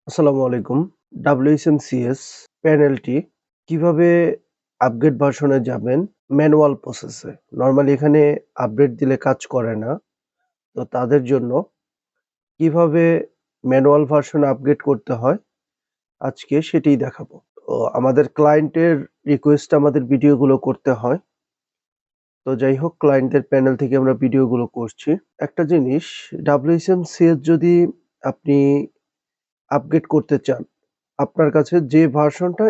আসসালামু আলাইকুম। WHMCS প্যানেলটি কিভাবে আপগ্রেড ভার্সনে যাবেন ম্যানুয়াল প্রসেসে। নরমালি এখানে আপডেট দিলে কাজ করে না। তো তাদের জন্য কিভাবে ম্যানুয়াল ভার্সনে আপগ্রেড করতে হয় আজকে সেটিই দেখাবো। তো আমাদের ক্লায়েন্টের রিকোয়েস্টে আমাদের ভিডিওগুলো করতে হয়। তো যাই হোক ক্লায়েন্টের প্যানেল থেকে আমরা ভিডিওগুলো করছি। একটা জিনিস WHMCS যদি আপনি আপগ্রেড করতে চান, আপনার কাছে যে ভার্সনটা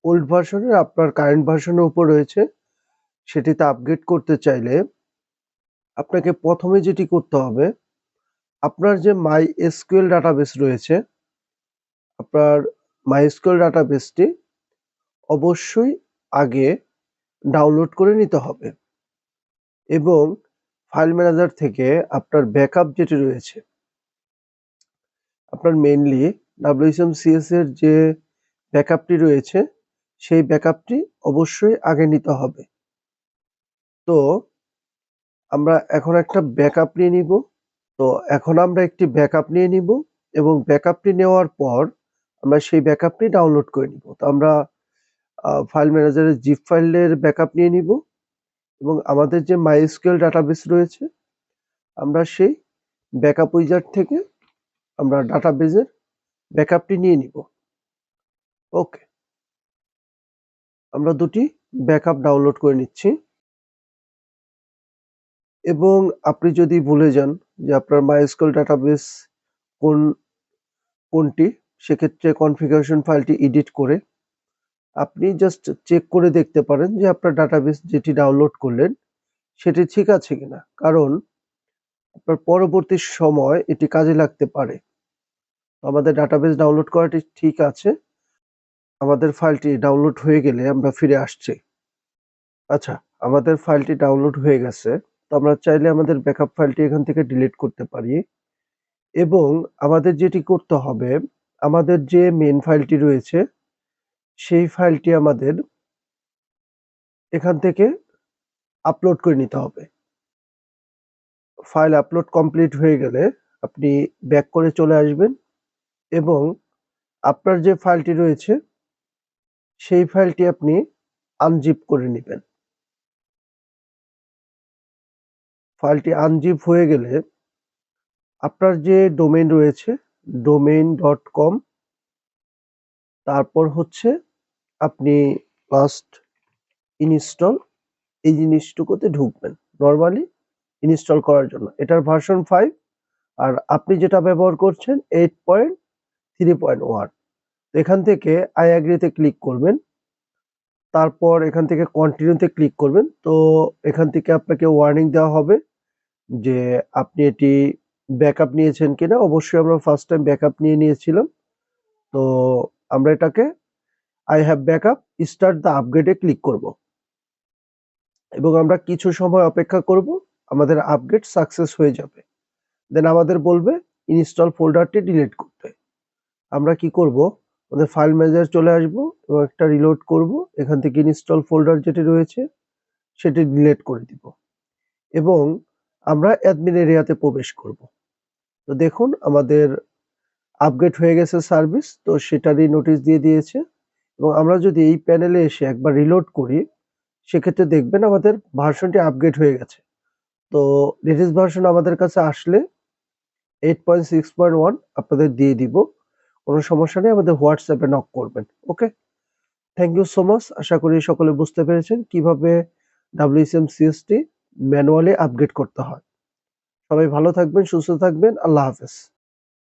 ওল্ড ভার্সনের আপনার কারেন্ট ভার্সনের উপর রয়েছে সেটিতে আপগ্রেড করতে চাইলে আপনাকে প্রথমে যেটি করতে হবে, আপনার যে MySQL ডাটাবেস রয়েছে, আপনার MySQL ডাটাবেসটি অবশ্যই আগে ডাউনলোড করে নিতে হবে এবং ফাইল ম্যানেজার থেকে আপনার ব্যাকআপ যেটি রয়েছে, আপনার মেইনলি WHMCS এর যে ব্যাকআপটি রয়েছে সেই ব্যাকআপটি অবশ্যই আগে নিতে হবে। তো আমরা এখন একটা ব্যাকআপ নিয়ে নিব। তো এখন আমরা একটি ব্যাকআপ নিয়ে নিব এবং ব্যাকআপটি নেওয়ার পর আমরা সেই ব্যাকআপটি ডাউনলোড করে নিব। তো আমরা ফাইল ম্যানেজারের জিপ ফাইলের ব্যাকআপ নিয়ে নিব এবং আমাদের যে MySQL ডাটাবেস রয়েছে আমরা সেই ব্যাকআপ উইজার্ড থেকে আমরা ডাটাবেসের ব্যাকআপটি নিয়ে নিব। ওকে, আমরা দুটি ব্যাকআপ ডাউনলোড করে নিচ্ছি এবং আপনি যদি ভুলে যান যে আপনার MySQL ডাটাবেস কোনটি, সেক্ষেত্রে কনফিগারেশন ফাইলটি এডিট করে আপনি জাস্ট চেক করে দেখতে পারেন যে আপনার ডাটাবেস যেটি ডাউনলোড করলেন সেটি ঠিক আছে কিনা, কারণ আপনার পরবর্তী সময় এটি কাজে লাগতে পারে। আমাদের ডাটাবেস ডাউনলোড করাটি ঠিক আছে, আমাদের ফাইলটি ডাউনলোড হয়ে গেলে আমরা ফিরে আসছি। আচ্ছা, আমাদের ফাইলটি ডাউনলোড হয়ে গেছে। তো আমরা চাইলে আমাদের ব্যাকআপ ফাইলটি এখান থেকে ডিলিট করতে পারি এবং আমাদের যেটি করতে হবে, আমাদের যে মেইন ফাইলটি রয়েছে সেই ফাইলটি আমাদের এখান থেকে আপলোড করে নিতে হবে। ফাইল আপলোড কমপ্লিট হয়ে গেলে আপনি ব্যাক করে চলে আসবেন এবং আপনার যে ফাইলটি রয়েছে সেই ফাইলটি আপনি আনজিপ করে নেবেন। ফাইলটি আনজিপ হয়ে গেলে আপনার যে ডোমেইন রয়েছে domain.com, তারপর হচ্ছে আপনি লাস্ট ইনস্টল এই জিনিসটুকুতে ঢুকবেন নরমালি ইনস্টল করার জন্য। এটার ভার্সন 5 আর আপনি যেটা ব্যবহার করছেন 8.3.1। এখান থেকে আই অ্যাগ্রিতে ক্লিক করবেন, তারপর এখান থেকে কন্টিনিউতে ক্লিক করবেন। তো এখান থেকে আপনাকে ওয়ার্নিং দেওয়া হবে যে আপনি এটি ব্যাকআপ নিয়েছেন কিনা। অবশ্যই আমরা ফার্স্ট টাইম ব্যাকআপ নিয়েছিলাম। তো আমরা এটাকে I have backup start the আপগ্রেডে ক্লিক করব এবং আমরা কিছু সময় অপেক্ষা করব, আমাদের আপগ্রেড সাকসেস হয়ে যাবে। দেন আমাদের বলবে ইনস্টল ফোল্ডারটি ডিলিট করতে। আমরা কি করব, আমাদের ফাইল ম্যানেজার চলে আসব এবং একটা রিলোড করব, এখান থেকে ইনস্টল ফোল্ডার যেটি রয়েছে সেটি ডিলিট করে দিব এবং আমরা অ্যাডমিন এরিয়াতে প্রবেশ করব। তো দেখুন আমাদের আপগ্রেড হয়ে গেছে সার্ভিস, তো সেটারই নোটিশ দিয়ে দিয়েছে এবং আমরা যদি এই প্যানেলে এসে একবার রিলোড করি সেক্ষেত্রে দেখবেন আমাদের ভার্সনটি আপগ্রেড হয়ে গেছে। তো লেটেস্ট ভার্সন আমাদের কাছে আসলে 8.6.1 আপনাদের দিয়ে দিব। কোনো সমস্যা নেই, আমাদের হোয়াটসঅ্যাপে নক করবেন। ওকে, থ্যাংক ইউ সো মাচ। আশা করি সকলে বুঝতে পেরেছেন কিভাবে WHMCS টি ম্যানুয়ালি আপগ্রেড করতে হয়। সবাই ভালো থাকবেন, সুস্থ থাকবেন। আল্লাহ হাফেজ।